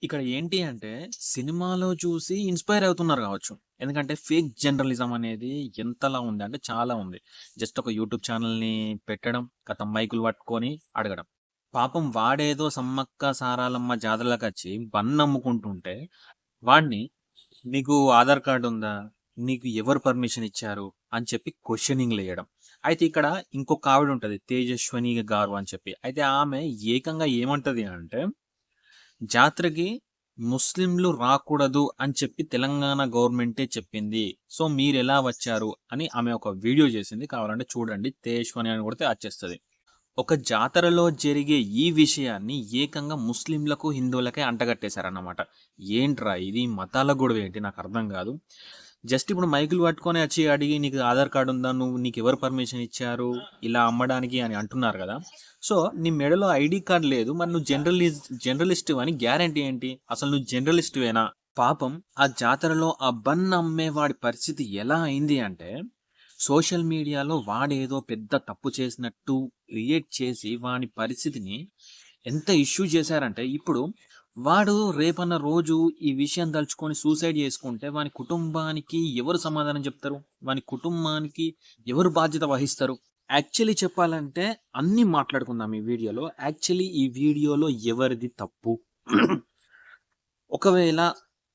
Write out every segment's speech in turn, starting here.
ఇక్కడ ఏంటి అంటే, సినిమాలో చూసి ఇన్‌స్పైర్ అవుతున్నారు గావచ్చు. ఎందుకంటే, ఫేక్ జర్నలిజం అనేది ఎంతలా ఉంది అంటే చాలా ఉంది. జస్ట్ ఒక యూట్యూబ్ ఛానెల్‌ని పెట్టడం, ఖతం మైకులు పట్టుకొని అడగడం. పాపం వాడేదో సమ్మక్క సారాలమ్మ జాతరలకచ్చి బన్నమ్ముకుంటుంటే, వాడిని "నీకు ఆధార్ కార్డ్ ఉందా? నీకు ఎవరు పర్మిషన్ ఇచ్చారు?" అని చెప్పి క్వెషనింగ్‌లేయడం. అయితే ఇక్కడ ఇంకొక ఆవిడుంటది. తేజస్విని గారు అని చెప్పి. అయితే ఆమె ఏకంగా ఏమంటది అంటే జాతరకి ముస్లింలు రాకూడదు అని చెప్పి తెలంగాణ గవర్నమెంటే చెప్పింది. సో, మీరెలా వచ్చారు అని ఆమె ఒక వీడియో చేసింది. కావాలంటే చూడండి. తేజస్విని అని కొడితే వచ్చేస్తది. ఒక జాతరలో జరిగే ఈ విషయాన్ని ఏకంగా ముస్లింలకు, హిందువులకే అంటగట్టేశారన్నమాట. ఏంట్రా ఇది మతాల గొడవ ఏంటి నాకర్థం గాదు. జస్ట్ ఇప్పుడు మైకులు పట్టుకొని వచ్చి అడిగి నీకు ఆధార్ కార్డ్ ఉందా? నీకెవరు పర్మిషన్ ఇచ్చారు? ఇలా అమ్మడానికి అని అంటున్నారు గదా! సో, నీ మెడలో ఐడీ కార్డ్ లేదు. మరి నువ్వు జర్నలిస్ట్‌వి అని గ్యారంటీ ఏంటి? అసలు నువ్వు జర్నలిస్ట్‌వేనా? పాపం ఆ జాతరలో ఆ బన్ అమ్మేవాడి పరిస్థితి ఎలా అయింది అంటే, సోషల్ మీడియాలో వాడేదో పెద్ద తప్పు చేసినట్టు క్రియేట్ చేసి వాని పరిస్థితిని ఎంత ఇష్యూ చేశారంటే, ఇప్పుడు వాడు రేపన్న రోజు ఈ విషయం తలుచుకొని సూసైడ్ చేసుకుంటే వాని కుటుంబానికి ఎవరు సమాధానం చెప్తారు? వాని కుటుంబానికి ఎవరు బాధ్యత వహిస్తారు? యాక్చువల్లీ చెప్పాలంటే అన్నీ మాట్లాడుకుందాం ఈ వీడియోలో. యాక్చువల్లీ ఈ వీడియోలో ఎవరిది తప్పు? ఒకవేళ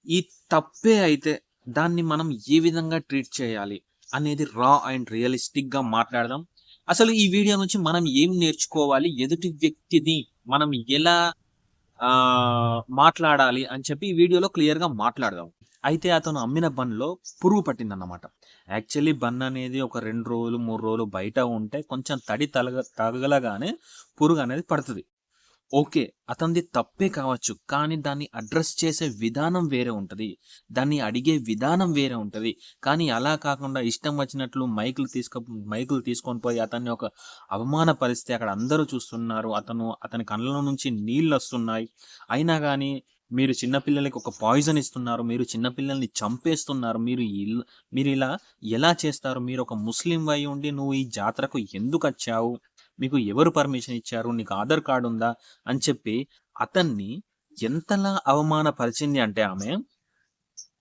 ఈ తప్పే అయితే దాన్ని మనం ఏ విధంగా ట్రీట్ చేయాలి అనేది రా అండ్ రియలిస్టిక్‌గా మాట్లాడదాం. అసలు ఈ వీడియో నుంచి మనం ఏం నేర్చుకోవాలి? ఎదుటి వ్యక్తిని మనం ఎలా మాట్లాడాలి అని చెప్పి ఈ వీడియోలో క్లియర్‌గా మాట్లాడదాం. అయితే అతను అమ్మిన బన్‌లో పురుగు పట్టిందన్నమాట. యాక్చువల్లీ బన్ అనేది ఒక 2 రోజులు, 3 రోజులు బయట ఉంటే కొంచెం తడి తగలగానే పురుగనేది పడతది. ఓకే. అతనిది తప్పే కావచ్చు. కానీ దాన్ని అడ్రెస్ చేసే విధానం వేరే ఉంటది. దాన్ని అడిగే విధానం వేరే ఉంటది. కానీ అలా కాకుండా ఇష్టం వచ్చినట్లు మైకులు తీసుకొని పోయి అతన్ని ఒక అవమానపరిస్తే అక్కడ అందరూ చూస్తున్నారు. అతని కళ్ళలో నుంచి నీళ్లొస్తున్నాయి. అయినా గాని మీరు చిన్న పిల్లలకి ఒక పాయిజన్ ఇస్తున్నారు. మీరు చిన్న పిల్లల్ని చంపేస్తున్నారు. మీరిలా ఎలా చేస్తారు? మీరొక ముస్లింవి అయ్యుండి నువ్వు ఈ జాతరకు ఎందుకొచ్చావు? మీకు ఎవరు పర్మిషన్ ఇచ్చారు? నీకు ఆధార్ కార్డ్ ఉందా? అని చెప్పి అతన్ని ఎంతలా అవమానపరిచింది అంటే ఆమె,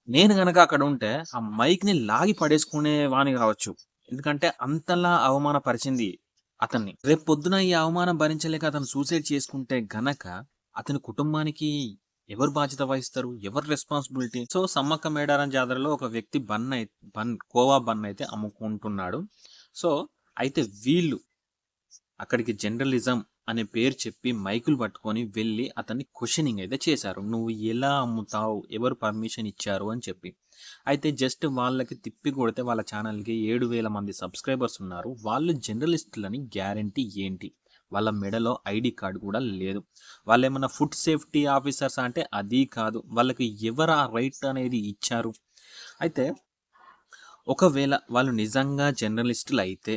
నేను గనక అక్కడ ఉంటే ఆ మైక్‌ని లాగి పడేసుకునేవాడిని గావచ్చు. ఎందుకంటే అంతలా అవమానపరిచింది అతన్ని. రేపు పొద్దున ఈ అవమానం భరించలేక అతను సూసైడ్ చేసుకుంటే గనక అతని కుటుంబానికి ఎవరు బాధ్యత వహిస్తారు? ఎవరు రెస్పాన్సిబిలిటీ? సో, సమ్మక్క మేడారం జాతరలో ఒక వ్యక్తి కోవా బన్ అయితే అమ్ముకుంటున్నాడు. సో, అయితే వీళ్ళు అక్కడికి జర్నలిజం అనే పేరు చెప్పి మైకులు పట్టుకొని వెళ్ళి అతన్ని క్వెషనింగ్ అయితే చేశారు. "నువ్వు ఎలా అమ్ముతావు? ఎవరు పర్మిషన్ ఇచ్చారు?" అని చెప్పి. అయితే జస్ట్ వాళ్ళకి తిప్పి కొడితే వాళ్ళ ఛానల్‌కి 7,000 మంది సబ్‌స్క్రైబర్స్ ఉన్నారు. వాళ్ళు జర్నలిస్టులని గ్యారంటీ ఏంటి? వాళ్ళ మెడలో ఐడీ కార్డ్ కూడా లేదు. వాళ్ళేమన్నా ఫుడ్ సేఫ్టీ ఆఫీసర్సా అంటే అది కాదు. వాళ్ళకి ఎవరు ఆ రైట్ అనేది ఇచ్చారు? అయితే ఒకవేళ వాళ్ళు నిజంగా జర్నలిస్టులయితే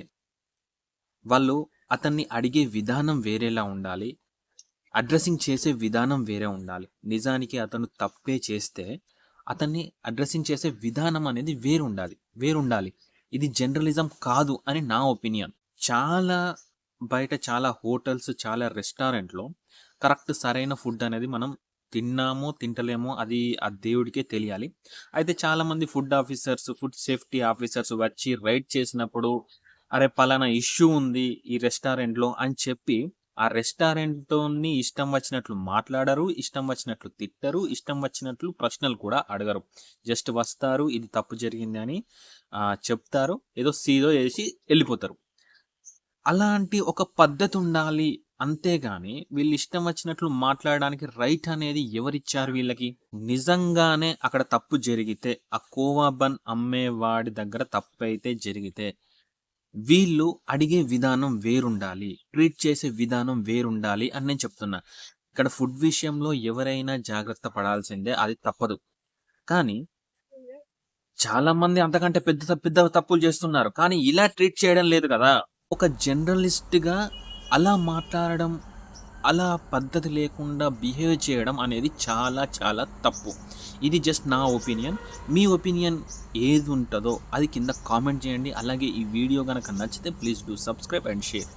వాళ్ళు అతన్ని అడిగే విధానం వేరేలా ఉండాలి. అడ్రెసింగ్ చేసే విధానం వేరే ఉండాలి. నిజానికి అతను తప్పే చేస్తే, అతన్ని అడ్రెసింగ్ చేసే విధానం అనేది వేరుండాలి. ఇది జర్నలిజం కాదు అని నా ఒపీనియన్. బయట చాలా హోటల్స్, చాలా రెస్టారెంట్‌లో కరెక్ట్ సరైన ఫుడ్ అనేది మనం తిన్నామో, తింటలేమో అది ఆ దేవుడికే తెలియాలి. అయితే చాలామంది ఫుడ్ సేఫ్టీ ఆఫీసర్స్ వచ్చి రైడ్ చేసినప్పుడు అరే! పలానా ఇష్యూ ఉంది ఈ రెస్టారెంట్‌లో అని చెప్పి, ఆ రెస్టారెంట్‌తోని ఇష్టం వచ్చినట్లు మాట్లాడరు, ఇష్టం వచ్చినట్లు తిట్టరు, ఇష్టం వచ్చినట్లు ప్రశ్నలు కూడా అడగరు. జస్ట్ వస్తారు, ఇది తప్పు జరిగింది అని చెప్తారు. ఏదో సీదో ఏసి ఎళ్ళిపోతారు. అలాంటి ఒక పద్ధతుండాలి. అంతేగాని వీళ్ళు ఇష్టం వచ్చినట్లు మాట్లాడడానికి రైట్ అనేది ఎవరిచ్చారు వీళ్ళకి? నిజంగానే అక్కడ తప్పు జరిగితే, ఆ కోవా బన్ అమ్మేవాడి దగ్గర తప్పైతే జరిగితే వీళ్ళు అడిగే విధానం వేరుండాలి. ట్రీట్ చేసే విధానం వేరుండాలి అని నేను చెప్తున్నా. ఇక్కడ ఫుడ్ విషయంలో ఎవరైనా జాగ్రత్త పడాల్సిందే. అది తప్పదు. కానీ చాలామంది అంతకంటే పెద్ద పెద్ద తప్పులు చేస్తున్నారు. కానీ ఇలా ట్రీట్ చేయడం లేదు కదా! ఒక జర్నలిస్ట్‌గా అలా మాట్లాడడం, అలా పద్ధతి లేకుండా బిహేవ్ చేయడం అనేది చాలా చాలా తప్పు. ఇది జస్ట్ నా ఒపీనియన్. మీ ఒపీనియన్ ఏదుంటదో అది కింద కామెంట్ చేయండి. అలాగే ఈ వీడియో గనక నచ్చితే please do subscribe and share.